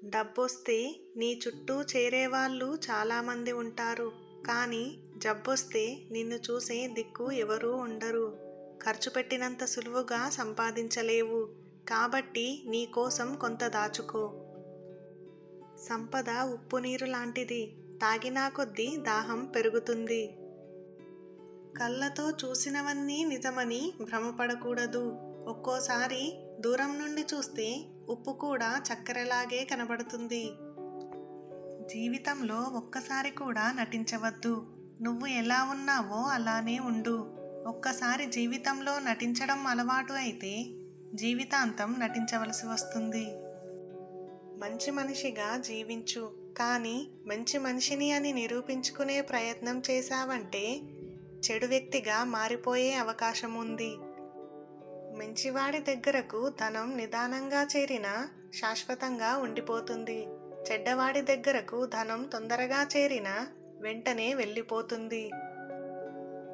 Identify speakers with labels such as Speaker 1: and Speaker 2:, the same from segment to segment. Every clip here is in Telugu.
Speaker 1: డబ్బొస్తే నీ చుట్టూ చేరేవాళ్ళు చాలామంది ఉంటారు. కానీ జబ్బొస్తే నిన్ను చూసే దిక్కు ఎవరూ ఉండరు. ఖర్చు పెట్టినంత సులువుగా సంపాదించలేవు. కాబట్టి నీ కోసం కొంత దాచుకో. సంపద ఉప్పు నీరు లాంటిది. తాగినా కొద్దీ దాహం పెరుగుతుంది. కళ్ళతో చూసినవన్నీ నిజమని భ్రమపడకూడదు. ఒక్కోసారి దూరం నుండి చూస్తే ఉప్పు కూడా చక్కెరలాగే కనబడుతుంది. జీవితంలో ఒక్కసారి కూడా నటించవద్దు. నువ్వు ఎలా ఉన్నావో అలానే ఉండు. ఒక్కసారి జీవితంలో నటించడం అలవాటు అయితే జీవితాంతం నటించవలసి వస్తుంది. మంచి మనిషిగా జీవించు. కానీ మంచి మనిషిని అని నిరూపించుకునే ప్రయత్నం చేశావంటే చెడు వ్యక్తిగా మారిపోయే అవకాశం ఉంది. మంచివాడి దగ్గరకు ధనం నిదానంగా చేరినా శాశ్వతంగా ఉండిపోతుంది. చెడ్డవాడి దగ్గరకు ధనం తొందరగా చేరినా వెంటనే వెళ్ళిపోతుంది.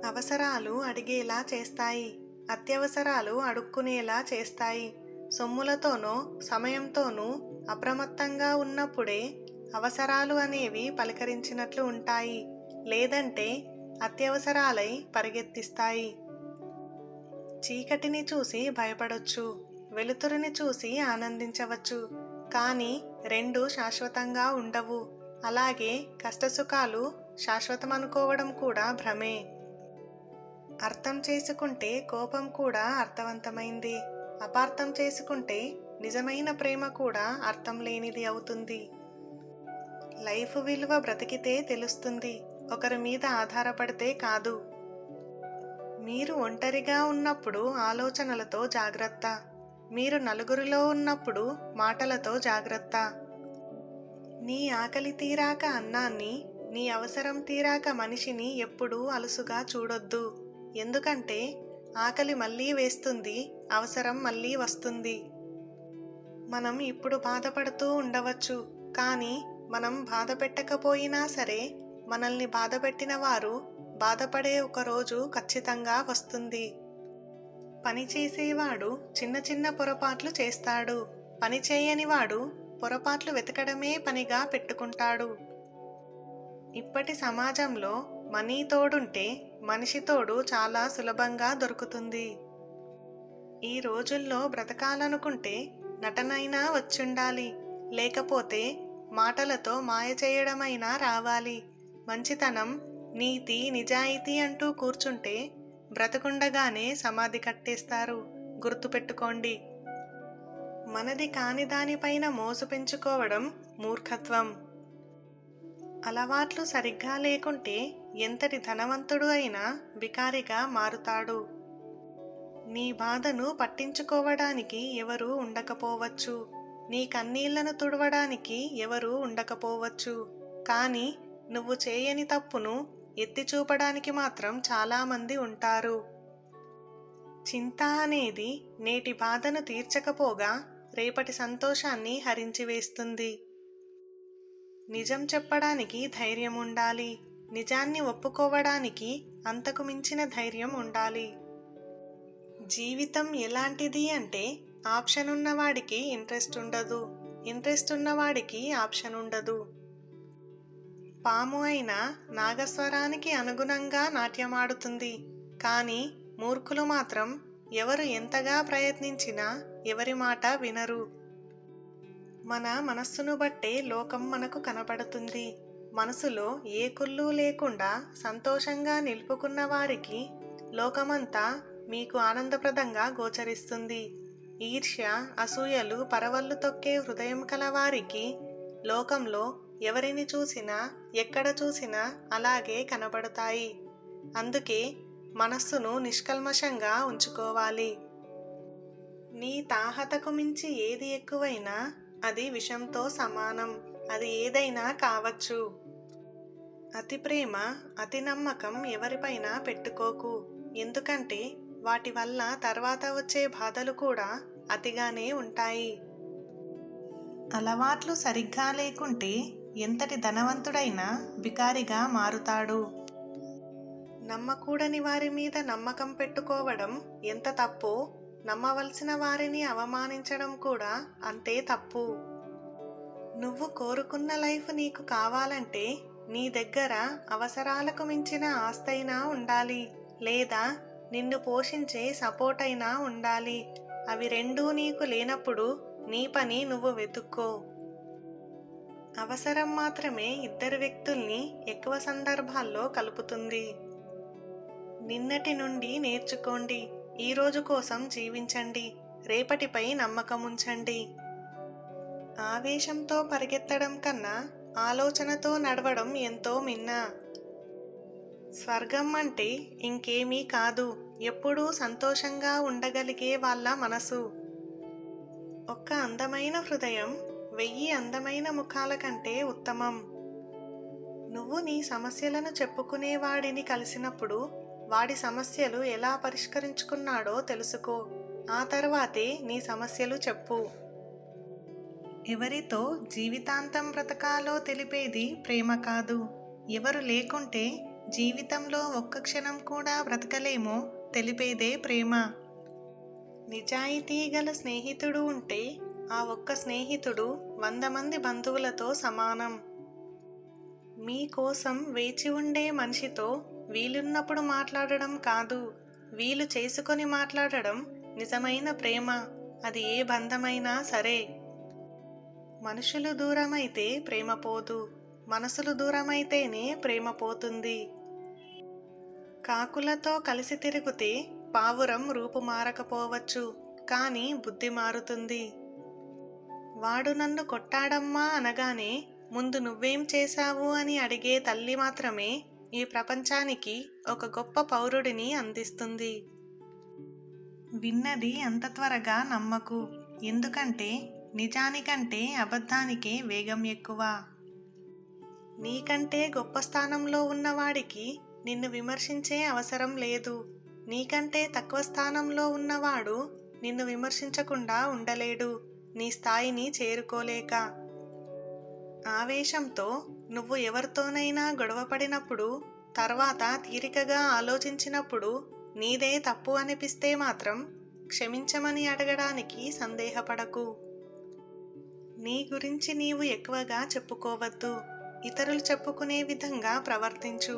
Speaker 1: అవసరాలు అడిగేలా చేస్తాయి. అత్యవసరాలు అడుక్కునేలా చేస్తాయి. సొమ్ములతోనో సమయంతోనూ అప్రమత్తంగా ఉన్నప్పుడే అవసరాలు అనేవి పలకరించినట్లు ఉంటాయి. లేదంటే అత్యవసరాలై పరిగెత్తిస్తాయి. చీకటిని చూసి భయపడొచ్చు, వెలుతురుని చూసి ఆనందించవచ్చు. కానీ రెండు శాశ్వతంగా ఉండవు. అలాగే కష్టసుఖాలు శాశ్వతమనుకోవడం కూడా భ్రమే. అర్థం చేసుకుంటే కోపం కూడా అర్థవంతమైంది. అపార్థం చేసుకుంటే నిజమైన ప్రేమ కూడా అర్థం లేనిది అవుతుంది. లైఫ్ విలువ బ్రతికితే తెలుస్తుంది, ఒకరి మీద ఆధారపడితే కాదు. మీరు ఒంటరిగా ఉన్నప్పుడు ఆలోచనలతో జాగ్రత్త. మీరు నలుగురిలో ఉన్నప్పుడు మాటలతో జాగ్రత్త. నీ ఆకలి తీరాక అన్నాన్ని, నీ అవసరం తీరాక మనిషిని ఎప్పుడూ అలుసుగా చూడొద్దు. ఎందుకంటే ఆకలి మళ్ళీ వేస్తుంది, అవసరం మళ్ళీ వస్తుంది. మనం ఇప్పుడు బాధపడుతూ ఉండవచ్చు, కానీ మనం బాధ పెట్టకపోయినా సరే మనల్ని బాధపెట్టిన వారు బాధపడే ఒక రోజు ఖచ్చితంగా వస్తుంది. పని చేసేవాడు చిన్న చిన్న పొరపాట్లు చేస్తాడు. పని చేయనివాడు పొరపాట్లు వెతకడమే పనిగా పెట్టుకుంటాడు. ఇప్పటి సమాజంలో మనీ తోడుంటే మనిషి తోడు చాలా సులభంగా దొరుకుతుంది. ఈ రోజుల్లో బ్రతకాలనుకుంటే నటనైనా వచ్చుండాలి, లేకపోతే మాటలతో మాయ చేయడమైనా రావాలి. మంచితనం, నీతి, నిజాయితీ అంటూ కూర్చుంటే బ్రతకుండగానే సమాధి కట్టేస్తారు. గుర్తుపెట్టుకోండి. మనది కాని దానిపైన మోసు పెంచుకోవడం మూర్ఖత్వం. అలవాట్లు సరిగ్గా లేకుంటే ఎంతటి ధనవంతుడు అయినా బికారిగా మారుతాడు. నీ బాధను పట్టించుకోవడానికి ఎవరూ ఉండకపోవచ్చు. నీ కన్నీళ్లను తుడవడానికి ఎవరూ ఉండకపోవచ్చు. కానీ నువ్వు చేయని తప్పును ఎత్తి చూపడానికి మాత్రం చాలామంది ఉంటారు. చింత అనేది నేటి బాధను తీర్చకపోగా రేపటి సంతోషాన్ని హరించివేస్తుంది. నిజం చెప్పడానికి ధైర్యం ఉండాలి. నిజాన్ని ఒప్పుకోవడానికి అంతకు మించిన ధైర్యం ఉండాలి. జీవితం ఎలాంటిది అంటే ఆప్షన్ ఉన్నవాడికి ఇంట్రెస్ట్ ఉండదు, ఇంట్రెస్ట్ ఉన్నవాడికి ఆప్షన్ ఉండదు. పాము అయినా నాగస్వరానికి అనుగుణంగా నాట్యమాడుతుంది. కానీ మూర్ఖులు మాత్రం ఎవరు ఎంతగా ప్రయత్నించినా ఎవరి మాట వినరు. మన మనస్సును బట్టే లోకం మనకు కనపడుతుంది. మనసులో ఏ కుళ్ళు లేకుండా సంతోషంగా నిలుపుకున్న వారికి లోకమంతా మీకు ఆనందప్రదంగా గోచరిస్తుంది. ఈర్ష్య, అసూయలు పరవళ్ళు తొక్కే హృదయం కలవారికి లోకంలో ఎవరిని చూసినా ఎక్కడ చూసినా అలాగే కనబడతాయి. అందుకే మనస్సును నిష్కల్మషంగా ఉంచుకోవాలి. నీ తాహతకు మించి ఏది ఎక్కువైనా అది విషంతో సమానం. అది ఏదైనా కావచ్చు. అతి ప్రేమ, అతి నమ్మకం ఎవరిపైనా పెట్టుకోకు. ఎందుకంటే వాటి వల్ల తర్వాత వచ్చే బాధలు కూడా అతిగానే ఉంటాయి. అలవాట్లు సరిగ్గా లేకుంటే ఎంతటి ధనవంతుడైనా బికారిగా మారుతాడు. నమ్మకూడని వారి మీద నమ్మకం పెట్టుకోవడం ఎంత తప్పో, నమ్మవలసిన వారిని అవమానించడం కూడా అంతే తప్పు. నువ్వు కోరుకున్న లైఫ్ నీకు కావాలంటే నీ దగ్గర అవసరాలకు మించిన ఆస్తైనా ఉండాలి, లేదా నిన్ను పోషించే సపోర్ట్ అయినా ఉండాలి. అవి రెండూ నీకు లేనప్పుడు నీ పని నువ్వు వెతుక్కో. అవసరం మాత్రమే ఇద్దరు వ్యక్తుల్ని ఎక్కువ సందర్భాల్లో కలుపుతుంది. నిన్నటి నుండి నేర్చుకోండి. ఈ రోజు కోసం జీవించండి. రేపటిపై నమ్మకముంచండి. ఆవేశంతో పరిగెత్తడం కన్నా ఆలోచనతో నడవడం ఎంతో మిన్న. స్వర్గం అంటే ఇంకేమీ కాదు, ఎప్పుడూ సంతోషంగా ఉండగలిగే వాళ్ళ మనసు. ఒక్క అందమైన హృదయం 1000 అందమైన ముఖాల కంటే ఉత్తమం. నువ్వు నీ సమస్యలను చెప్పుకునేవాడిని కలిసినప్పుడు వాడి సమస్యలు ఎలా పరిష్కరించుకున్నాడో తెలుసుకో. ఆ తర్వాతే నీ సమస్యలు చెప్పు. ఎవరితో జీవితాంతం బ్రతకాలో తెలిపేది ప్రేమ కాదు. ఎవరు లేకుంటే జీవితంలో ఒక్క క్షణం కూడా బ్రతకలేమో తెలిపేదే ప్రేమ. నిజాయితీ గల స్నేహితుడు ఉంటే ఆ ఒక్క స్నేహితుడు 100 మంది బంధువులతో సమానం. మీకోసం వేచి ఉండే మనిషితో వీలున్నప్పుడు మాట్లాడడం కాదు, వీలు చేసుకొని మాట్లాడడం నిజమైన ప్రేమ. అది ఏ బంధమైనా సరే. మనుషులు దూరమైతే ప్రేమ పోదు, మనసులు దూరమైతేనే ప్రేమ పోతుంది. కాకులతో కలిసి తిరిగితే పావురం రూపు మారకపోవచ్చు, కానీ బుద్ధి మారుతుంది. వాడు నన్ను కొట్టాడమ్మా అనగానే ముందు నువ్వేం చేశావు అని అడిగే తల్లి మాత్రమే ఈ ప్రపంచానికి ఒక గొప్ప పౌరుడిని అందిస్తుంది. విన్నది అంత త్వరగా నమ్మకు, ఎందుకంటే నిజానికంటే అబద్ధానికే వేగం ఎక్కువ. నీకంటే గొప్ప స్థానంలో ఉన్నవాడికి నిన్ను విమర్శించే అవసరం లేదు. నీకంటే తక్కువ స్థానంలో ఉన్నవాడు నిన్ను విమర్శించకుండా ఉండలేడు, నీ స్థాయిని చేరుకోలేక. ఆవేశంతో నువ్వు ఎవరితోనైనా గొడవపడినప్పుడు, తర్వాత తీరికగా ఆలోచించినప్పుడు నీదే తప్పు అనిపిస్తే మాత్రం క్షమించమని అడగడానికి సందేహపడకు. నీ గురించి నీవు ఎక్కువగా చెప్పుకోవద్దు. ఇతరులు చెప్పుకునే విధంగా ప్రవర్తించు.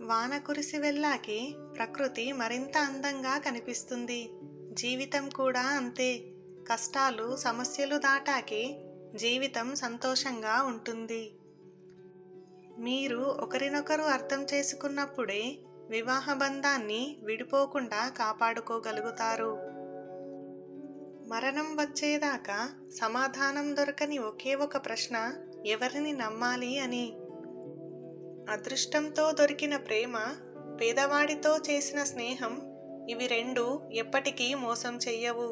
Speaker 1: వాన కురిసి వెళ్ళాకే ప్రకృతి మరింత అందంగా కనిపిస్తుంది. జీవితం కూడా అంతే. కష్టాలు, సమస్యలు దాటాకే జీవితం సంతోషంగా ఉంటుంది. మీరు ఒకరినొకరు అర్థం చేసుకున్నప్పుడే వివాహ బంధాన్ని విడిపోకుండా కాపాడుకోగలుగుతారు. మరణం వచ్చేదాకా సమాధానం దొరకని ఒకే ఒక ప్రశ్న ఎవరిని నమ్మాలి అని. అదృష్టంతో దొరికిన ప్రేమ, పేదవాడితో చేసిన స్నేహం, ఇవి రెండూ ఎప్పటికీ మోసం చెయ్యవు.